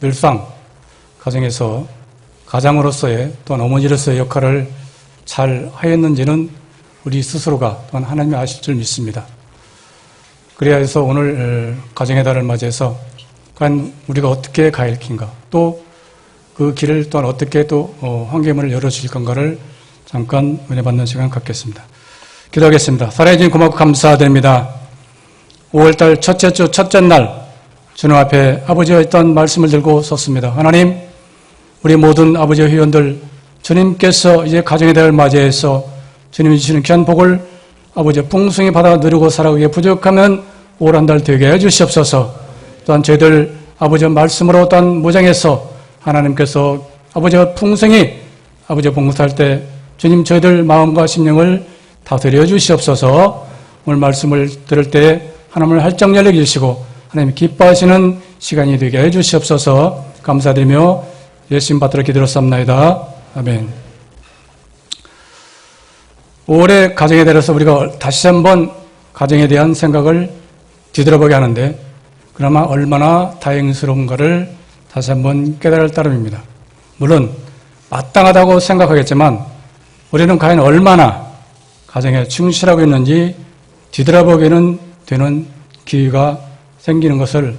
늘상 가정에서 가장으로서의 또한 어머니로서의 역할을 잘 하였는지는 우리 스스로가 또한 하나님이 아실 줄 믿습니다. 그래야 해서 오늘 가정의 달을 맞이해서 과연 우리가 어떻게 가야 할 긴가, 또 그 길을 또한 어떻게 또 환경문을 열어주실 건가를 잠깐 은혜 받는 시간 갖겠습니다. 기도하겠습니다. 사랑해 주님 고맙고 감사드립니다. 5월달 첫째 주 첫째 날 주님 앞에 아버지와 있던 말씀을 들고 섰습니다. 하나님, 우리 모든 아버지와 회원들, 주님께서 이제 가정의 달을 맞이해서 주님이 주시는 귀한 복을 아버지와 풍성히 받아 누리고 살아가기에 부족하면 올 한 달 되게 해주시옵소서. 또한 저희들 아버지의 말씀으로 또한 무장해서 하나님께서 아버지와 풍성히 아버지와 봉사할 때 주님 저희들 마음과 심령을 다스려 주시옵소서. 오늘 말씀을 들을 때 하나님을 활짝 열려주시고 하나님 기뻐하시는 시간이 되게 해주시옵소서. 감사드리며 예수님 받들어 기도했사옵나이다. 아멘. 5월의 가정에 대해서 우리가 다시 한번 가정에 대한 생각을 뒤돌아보게 하는데 그나마 얼마나 다행스러운가를 다시 한번 깨달을 따름입니다. 물론 마땅하다고 생각하겠지만 우리는 과연 얼마나 가정에 충실하고 있는지 뒤돌아보게는 되는 기회가 생기는 것을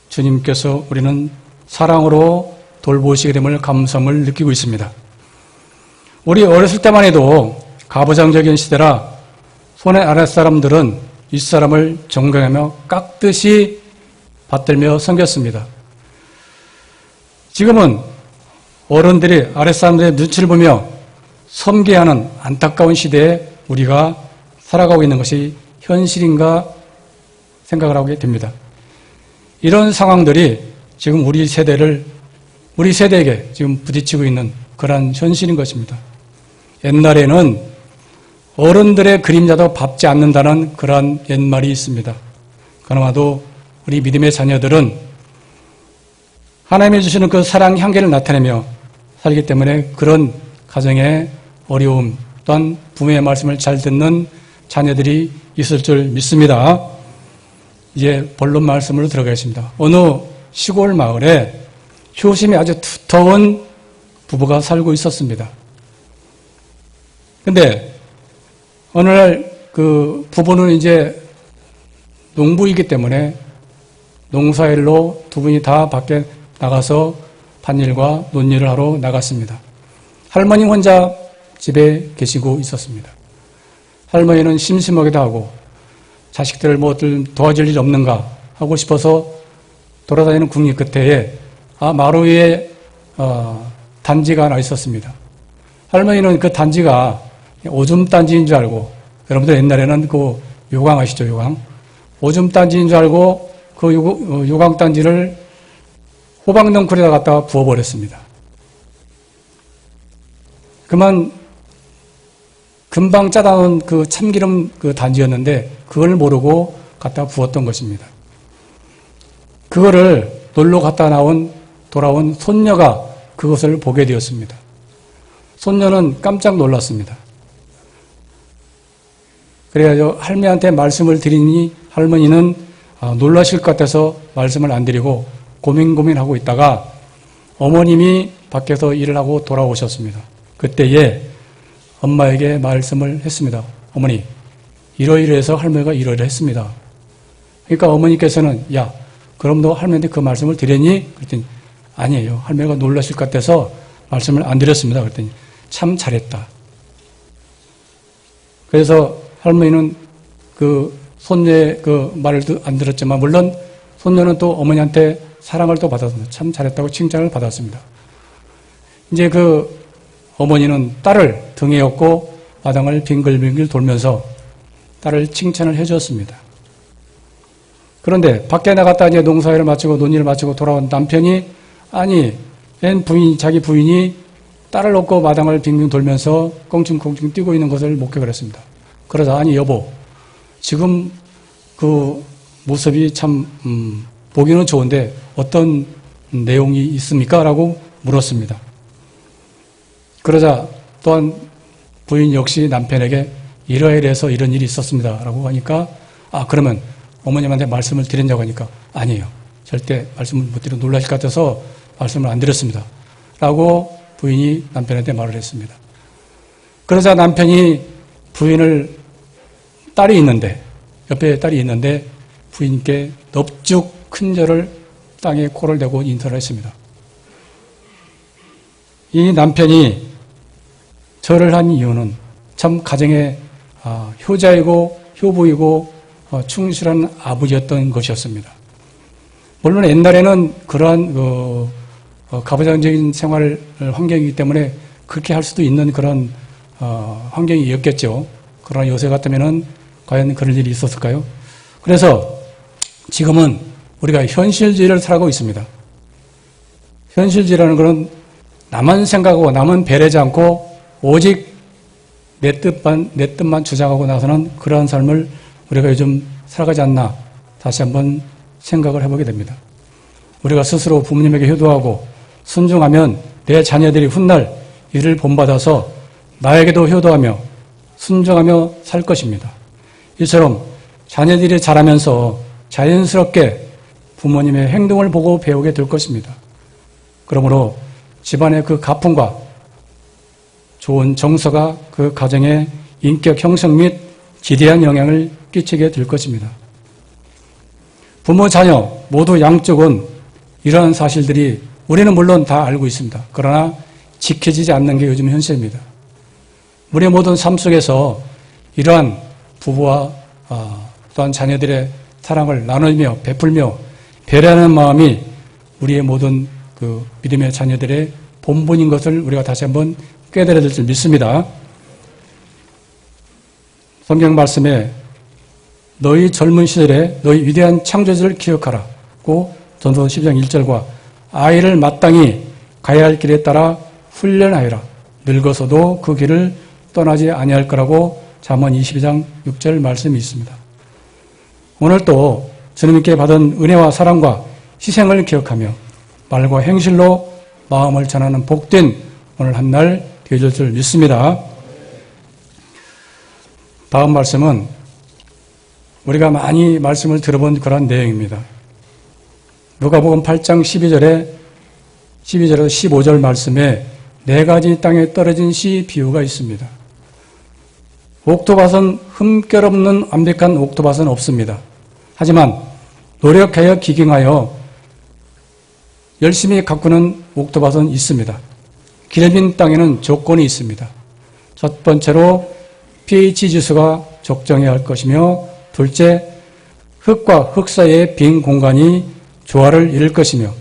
주님께서 우리는 사랑으로 돌보시게 됨을 감사함을 느끼고 있습니다. 우리 어렸을 때만 해도 가부장적인 시대라 손의 아랫사람들은 윗사람을 존경하며 깍듯이 받들며 섬겼습니다. 지금은 어른들이 아랫사람들의 눈치를 보며 섬겨야 하는 안타까운 시대에 우리가 살아가고 있는 것이 현실인가 생각을 하게 됩니다. 이런 상황들이 지금 우리 세대에게 지금 부딪히고 있는 그러한 현실인 것입니다. 옛날에는 어른들의 그림자도 밟지 않는다는 그러한 옛말이 있습니다. 그나마도 우리 믿음의 자녀들은 하나님이 주시는 그 사랑 향기를 나타내며 살기 때문에 그런 가정의 어려움 또한 부모의 말씀을 잘 듣는 자녀들이 있을 줄 믿습니다. 이제 본론 말씀으로 들어가겠습니다. 어느 시골 마을에 효심이 아주 두터운 부부가 살고 있었습니다. 근데 어느 날 그 부부는 이제 농부이기 때문에 농사일로 두 분이 다 밖에 나가서 밭일과 논일을 하러 나갔습니다. 할머니 혼자 집에 계시고 있었습니다. 할머니는 심심하기도 하고 자식들을 뭐 도와줄 일 없는가 하고 싶어서 돌아다니는 궁리 끝에 마루 위에 단지가 하나 있었습니다. 할머니는 그 단지가 오줌 단지인 줄 알고, 여러분들 옛날에는 그 요강 아시죠? 요강. 오줌 단지인 줄 알고 그 요강 단지를 호박넝쿨에다 갖다가 부어버렸습니다. 그만 금방 짜다 놓은 그 참기름 그 단지였는데 그걸 모르고 갖다가 부었던 것입니다. 그거를 놀러 갔다 돌아온 손녀가 그것을 보게 되었습니다. 손녀는 깜짝 놀랐습니다. 그래가지고 할머니한테 말씀을 드리니 할머니는 놀라실 것 같아서 말씀을 안 드리고 고민하고 있다가 어머님이 밖에서 일을 하고 돌아오셨습니다. 그때에 엄마에게 말씀을 했습니다. 어머니, 이러이러해서 할머니가 이러이러 했습니다. 그러니까 어머니께서는 야, 그럼 너 할머니한테 그 말씀을 드렸니? 그랬더니 아니에요. 할머니가 놀라실 것 같아서 말씀을 안 드렸습니다. 그랬더니 참 잘했다. 그래서 할머니는 그 손녀의 그 말을 안 들었지만 물론 손녀는 또 어머니한테 사랑을 또 받았습니다. 참 잘했다고 칭찬을 받았습니다. 이제 그 어머니는 딸을 등에 업고 마당을 빙글빙글 돌면서 딸을 칭찬을 해주었습니다. 그런데 밖에 나갔다 이제 농사일을 마치고 논일을 마치고 돌아온 남편이 자기 부인이 딸을 업고 마당을 빙빙 돌면서 껑충껑충 뛰고 있는 것을 목격을 했습니다. 그러자 여보, 지금 그 모습이 참 보기는 좋은데 어떤 내용이 있습니까? 라고 물었습니다. 그러자 또한 부인 역시 남편에게 이러이러해서 이런 일이 있었습니다. 라고 하니까 그러면 어머님한테 말씀을 드린다고 하니까 아니에요. 절대 말씀을 못 드려 놀라실 것 같아서 말씀을 안 드렸습니다. 라고 부인이 남편한테 말을 했습니다. 그러자 남편이 딸이 있는데, 옆에 딸이 있는데 부인께 넙죽 큰 절을 땅에 코를 대고 인사를 했습니다. 이 남편이 절을 한 이유는 참 가정의 효자이고 효부이고 충실한 아버지였던 것이었습니다. 물론 옛날에는 그러한 가부장적인 생활 환경이기 때문에 그렇게 할 수도 있는 그런 환경이었겠죠. 그러나 요새 같으면은 과연 그런 일이 있었을까요? 그래서 지금은 우리가 현실주의를 살아가고 있습니다. 현실주의라는 것은 나만 생각하고 남은 배려하지 않고 오직 내 뜻만 주장하고 나서는 그러한 삶을 우리가 요즘 살아가지 않나 다시 한번 생각을 해보게 됩니다. 우리가 스스로 부모님에게 효도하고 순종하면 내 자녀들이 훗날 이를 본받아서 나에게도 효도하며 순종하며 살 것입니다. 이처럼 자녀들이 자라면서 자연스럽게 부모님의 행동을 보고 배우게 될 것입니다. 그러므로 집안의 그 가풍과 좋은 정서가 그 가정의 인격 형성 및 지대한 영향을 끼치게 될 것입니다. 부모, 자녀 모두 양쪽은 이러한 사실들이 우리는 물론 다 알고 있습니다. 그러나 지켜지지 않는 게 요즘 현실입니다. 우리의 모든 삶 속에서 이러한 부부와 또한 자녀들의 사랑을 나누며 베풀며 배려하는 마음이 우리의 모든 그 믿음의 자녀들의 본분인 것을 우리가 다시 한번 깨달아야 될 줄 믿습니다. 성경 말씀에 너희 젊은 시절에 너희 위대한 창조주를 기억하라고 전서 12장 1절과 아이를 마땅히 가야 할 길에 따라 훈련하여라. 늙어서도 그 길을 떠나지 아니할 거라고 잠언 22장 6절 말씀이 있습니다. 오늘 또 주님께 받은 은혜와 사랑과 희생을 기억하며 말과 행실로 마음을 전하는 복된 오늘 한 날 되어질 줄 믿습니다. 다음 말씀은 우리가 많이 말씀을 들어본 그런 내용입니다. 누가복음 8장 12절에서 15절 말씀에 4가지 땅에 떨어진 씨 비유가 있습니다. 옥토밭은 흠결 없는 완벽한 옥토밭은 없습니다. 하지만 노력하여 기경하여 열심히 가꾸는 옥토밭은 있습니다. 길빈 땅에는 조건이 있습니다. 첫 번째로 pH 지수가 적정해야 할 것이며, 둘째, 흙과 흙 사이의 빈 공간이 조화를 이룰 것이며,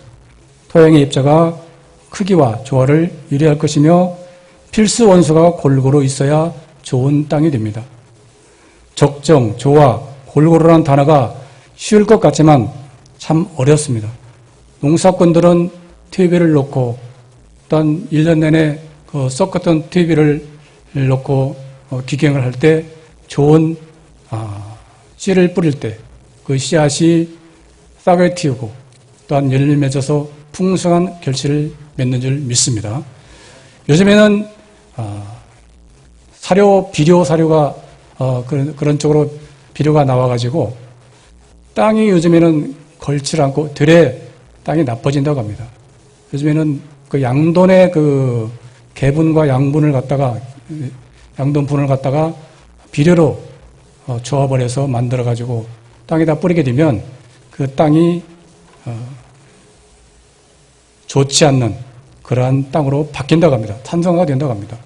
토양의 입자가 크기와 조화를 유리할 것이며, 필수 원소가 골고루 있어야 좋은 땅이 됩니다. 적정, 조화, 골고루라는 단어가 쉬울 것 같지만 참 어렵습니다. 농사꾼들은 퇴비를 넣고 또한 1년 내내 썩었던 퇴비를 넣고 기경을 할 때 좋은 씨를 뿌릴 때 그 씨앗이 싹을 틔우고 또한 열매를 맺어서 풍성한 결실을 맺는 줄 믿습니다. 요즘에는 비료 사료가 그런 쪽으로 비료가 나와가지고 땅이 요즘에는 걸칠 않고 들에 땅이 나빠진다고 합니다. 요즘에는 그 양돈의 그 개분과 양분을 갖다가 양돈분을 갖다가 비료로 조합을 해서 만들어 가지고 땅에다 뿌리게 되면 그 땅이 좋지 않는 그러한 땅으로 바뀐다고 합니다. 탄성화가 된다고 합니다.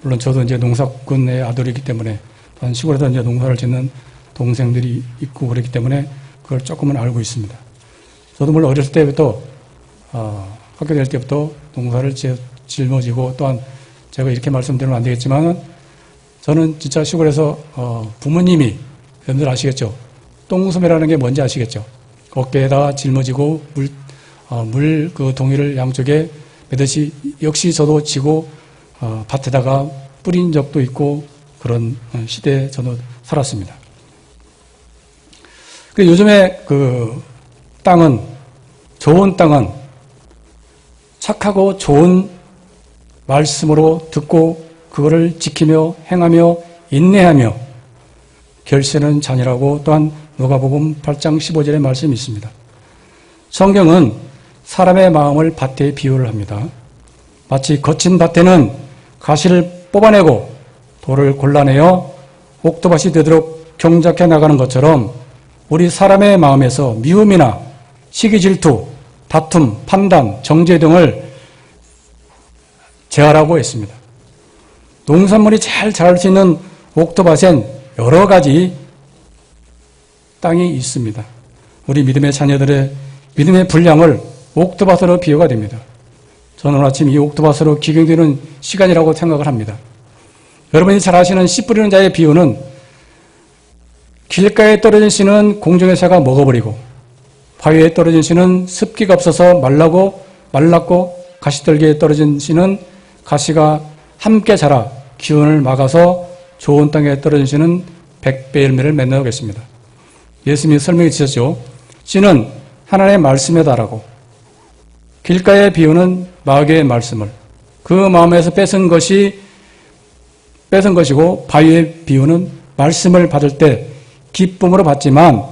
물론 저도 이제 농사꾼의 아들이기 때문에 한 시골에서 이제 농사를 짓는 동생들이 있고 그렇기 때문에 그걸 조금은 알고 있습니다. 저도 물론 어렸을 때부터 학교 다닐 때부터 농사를 짊어지고, 또한 제가 이렇게 말씀드리면 안 되겠지만 저는 진짜 시골에서 부모님이, 여러분들 아시겠죠? 똥소매라는 게 뭔지 아시겠죠? 어깨에다가 짊어지고 물 그 동이를 양쪽에 매듯이 역시 저도 지고 밭에다가 뿌린 적도 있고 그런 시대에 저도 살았습니다. 요즘에 그 땅은, 좋은 땅은 착하고 좋은 말씀으로 듣고 그거를 지키며 행하며 인내하며 결실은 자녀라고 또한 누가복음 8장 15절의 말씀이 있습니다. 성경은 사람의 마음을 밭에 비유를 합니다. 마치 거친 밭에는 가시를 뽑아내고 돌을 골라내어 옥토밭이 되도록 경작해 나가는 것처럼 우리 사람의 마음에서 미움이나 시기 질투, 다툼, 판단, 정죄 등을 제하라고 했습니다. 농산물이 잘 자랄 수 있는 옥토밭엔 여러 가지 땅이 있습니다. 우리 믿음의 자녀들의 믿음의 분량을 옥토밭으로 비유가 됩니다. 저는 오늘 아침 이 옥토밭으로 기경되는 시간이라고 생각을 합니다. 여러분이 잘 아시는 씨 뿌리는 자의 비유는 길가에 떨어진 씨는 공중의 새가 먹어버리고 바위에 떨어진 씨는 습기가 없어서 말랐고 가시떨기에 떨어진 씨는 가시가 함께 자라 기운을 막아서 좋은 땅에 떨어진 씨는 100배 열매를 맺는다고 했습니다. 예수님이 설명해 주셨죠. 씨는 하나님의 말씀에 달하고 길가에 비우는 마귀의 말씀을 그 마음에서 뺏은 것이고 바위에 비우는 말씀을 받을 때 기쁨으로 받지만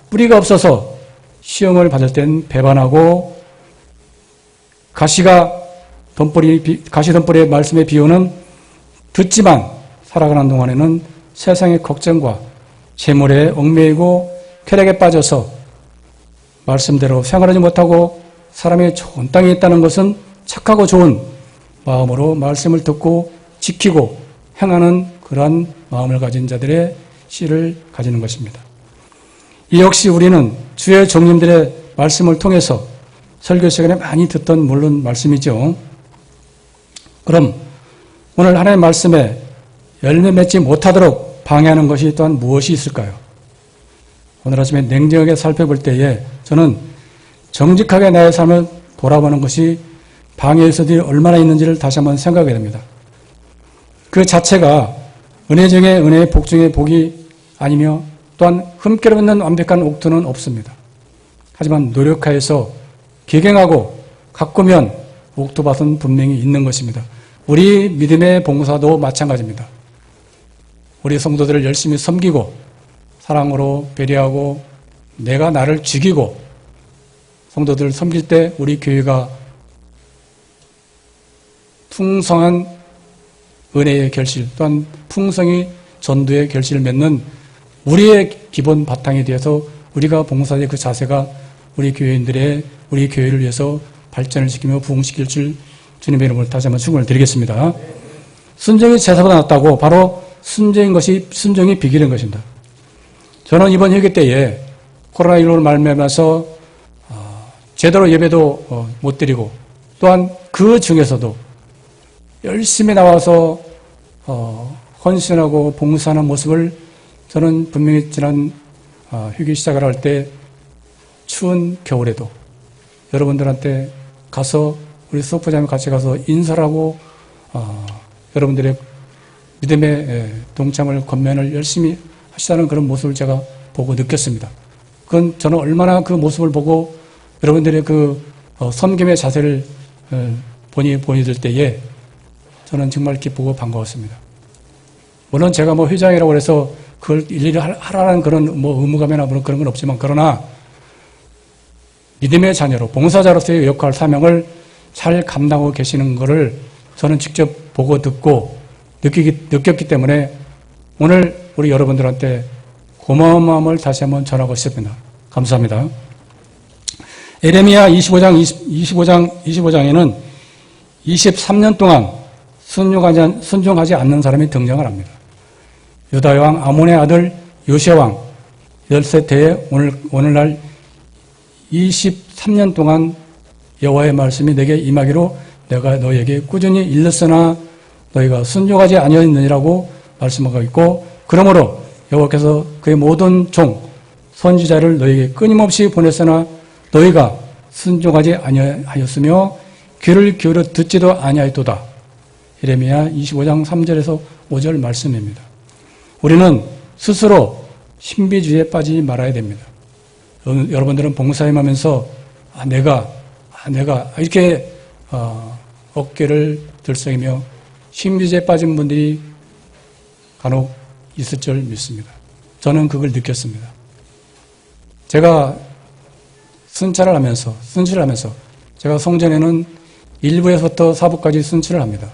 뿌리가 없어서 시험을 받을 땐 배반하고 가시 덤불의 말씀에 비우는 듣지만 살아가는 동안에는 세상의 걱정과 재물에 얽매이고 쾌락에 빠져서 말씀대로 생활하지 못하고 사람의 좋은 땅에 있다는 것은 착하고 좋은 마음으로 말씀을 듣고 지키고 행하는 그러한 마음을 가진 자들의 씨를 가지는 것입니다. 이 역시 우리는 주의 종님들의 말씀을 통해서 설교 시간에 많이 듣던 물론 말씀이죠. 그럼 오늘 하나님의 말씀에 열매 맺지 못하도록 방해하는 것이 또한 무엇이 있을까요? 오늘 아침에 냉정하게 살펴볼 때에 저는 정직하게 나의 삶을 돌아보는 것이 방해의 요소들이 얼마나 있는지를 다시 한번 생각하게 됩니다. 그 자체가 은혜 중에 은혜, 복 중에 복이 아니며 또한 흠결 없는 완벽한 옥토는 없습니다. 하지만 노력하여서 기경하고 가꾸면 옥토밭은 분명히 있는 것입니다. 우리 믿음의 봉사도 마찬가지입니다. 우리 성도들을 열심히 섬기고 사랑으로 배려하고 내가 나를 죽이고 성도들을 섬길 때 우리 교회가 풍성한 은혜의 결실 또한 풍성히 전도의 결실을 맺는 우리의 기본 바탕에 대해서 우리가 봉사의 그 자세가 우리 교회인들의 우리 교회를 위해서 발전을 시키며 부흥시킬 줄 주님의 이름으로 다시 한번 축원을 드리겠습니다. 순종이 제사보다 낫다고 바로 순종이 비결인 것입니다. 저는 이번 회개 때에 코로나19로 말미암아서 제대로 예배도 못 드리고 또한 그 중에서도 열심히 나와서 헌신하고 봉사하는 모습을 저는 분명히 지난 휴게 시작을 할 때 추운 겨울에도 여러분들한테 가서 우리 수업부장님 같이 가서 인사를 하고 여러분들의 믿음의 동참을 권면을 열심히 하시다는 그런 모습을 제가 보고 느꼈습니다. 그건 저는 얼마나 그 모습을 보고 여러분들의 그 섬김의 자세를 보여줄 때에 저는 정말 기쁘고 반가웠습니다. 물론 제가 회장이라고 해서 그걸 일일이 하라는 그런 의무감이나 그런 건 없지만 그러나 믿음의 자녀로 봉사자로서의 역할 사명을 잘 감당하고 계시는 것을 저는 직접 보고 듣고 느꼈기 때문에 오늘 우리 여러분들한테 고마운 마음을 다시 한번 전하고 싶습니다. 감사합니다. 에레미야 25장에는 23년 동안 순종하지 않는 사람이 등장을 합니다. 유다 왕 아몬의 아들 요시야 왕 10세태에 오늘날 23년 동안 여호와의 말씀이 내게 임하기로 내가 너에게 꾸준히 일렀으나 너희가 순종하지 아니하였느니라고 말씀하고 있고 그러므로 여호와께서 그의 모든 종 선지자를 너희에게 끊임없이 보냈으나 너희가 순종하지 아니하였으며 귀를 기울여 듣지도 아니하였도다. 예레미야 25장 3절에서 5절 말씀입니다. 우리는 스스로 신비주의에 빠지지 말아야 됩니다. 여러분들은 봉사에 하면서 내가 이렇게 어깨를 들썩이며 신비주의에 빠진 분들이 간혹 있을 줄 믿습니다. 저는 그걸 느꼈습니다. 제가 순찰을 하면서 제가 송전에는 1부에서부터 4부까지 순찰을 합니다.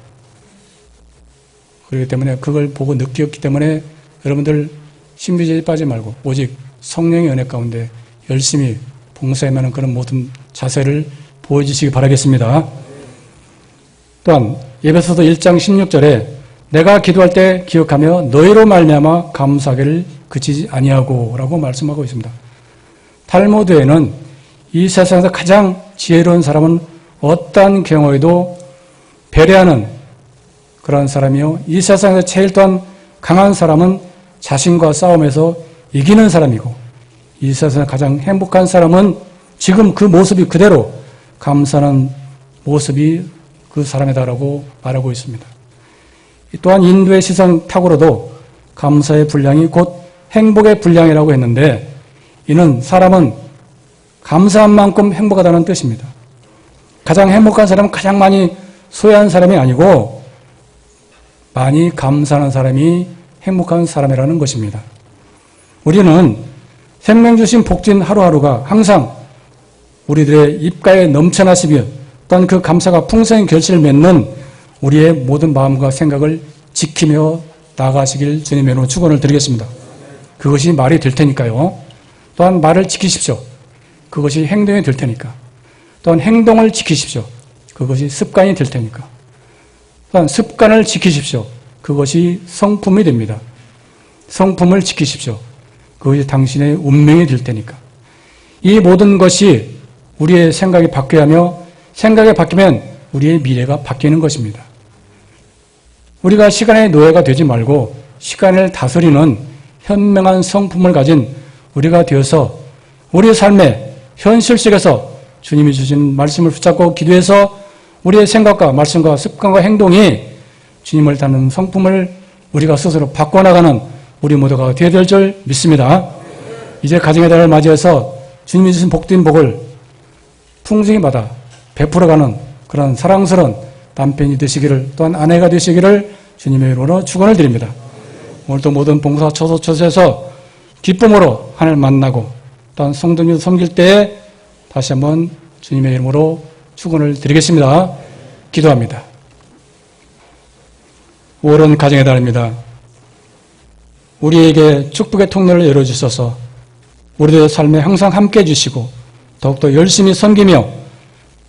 그렇기 때문에 그걸 보고 느꼈기 때문에 여러분들 신비주의에 빠지지 말고 오직 성령의 은혜 가운데 열심히 봉사해하는 그런 모든 자세를 보여주시기 바라겠습니다. 또한 에베소서 1장 16절에 내가 기도할 때 기억하며 너희로 말미암아 감사하기를 그치지 아니하고 라고 말씀하고 있습니다. 탈무드에는 이 세상에서 가장 지혜로운 사람은 어떠한 경우에도 배려하는 그런 사람이요. 이 세상에서 제일 또한 강한 사람은 자신과 싸움에서 이기는 사람이고 이 세상에서 가장 행복한 사람은 지금 그 모습이 그대로 감사하는 모습이 그 사람이다라고 말하고 있습니다. 또한 인도의 시선 탁으로도 감사의 분량이 곧 행복의 분량이라고 했는데 이는 사람은 감사한 만큼 행복하다는 뜻입니다. 가장 행복한 사람은 가장 많이 소유한 사람이 아니고 많이 감사하는 사람이 행복한 사람이라는 것입니다. 우리는 생명 주신 복진 하루하루가 항상 우리들의 입가에 넘쳐나시며 또한 그 감사가 풍성한 결실을 맺는 우리의 모든 마음과 생각을 지키며 나가시길 주님의 이름으로 축원을 드리겠습니다. 그것이 말이 될 테니까요. 또한 말을 지키십시오. 그것이 행동이 될 테니까. 또한 행동을 지키십시오. 그것이 습관이 될 테니까. 또한 습관을 지키십시오. 그것이 성품이 됩니다. 성품을 지키십시오. 그것이 당신의 운명이 될 테니까. 이 모든 것이 우리의 생각이 바뀌어야 하며 생각이 바뀌면 우리의 미래가 바뀌는 것입니다. 우리가 시간의 노예가 되지 말고 시간을 다스리는 현명한 성품을 가진 우리가 되어서 우리의 삶의 현실 속에서 주님이 주신 말씀을 붙잡고 기도해서 우리의 생각과 말씀과 습관과 행동이 주님을 닮는 성품을 우리가 스스로 바꿔나가는 우리 모두가 되어야 될 줄 믿습니다. 이제 가정의 달을 맞이해서 주님이 주신 복된 복을 풍성히 받아 베풀어가는 그런 사랑스러운 남편이 되시기를 또한 아내가 되시기를 주님의 이름으로 축원을 드립니다. 오늘도 모든 봉사 처소처소에서 기쁨으로 하나님을 만나고 또한 성도님 섬길 때에 다시 한번 주님의 이름으로 축원을 드리겠습니다. 기도합니다. 5월은 가정의 달입니다. 우리에게 축복의 통로를 열어주셔서 우리들의 삶에 항상 함께해 주시고 더욱더 열심히 섬기며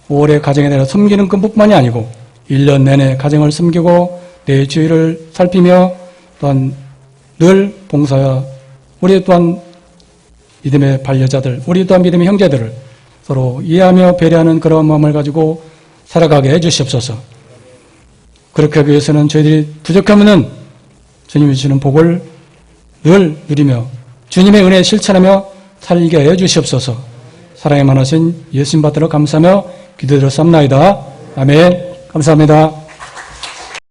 5월의 가정의 달을 섬기는 것뿐만이 아니고 1년 내내 가정을 섬기고 내 주위를 살피며 또한 늘 봉사하여 우리 또한 믿음의 반려자들, 우리 또한 믿음의 형제들을 서로 이해하며 배려하는 그런 마음을 가지고 살아가게 해주시옵소서. 그렇게 하기 위해서는 저희들이 부족하면은 주님이 주시는 복을 늘 누리며 주님의 은혜에 실천하며 살게 해 주시옵소서. 사랑에 많으신 예수님 받들어 감사하며 기도드렸사옵나이다. 아멘. 감사합니다.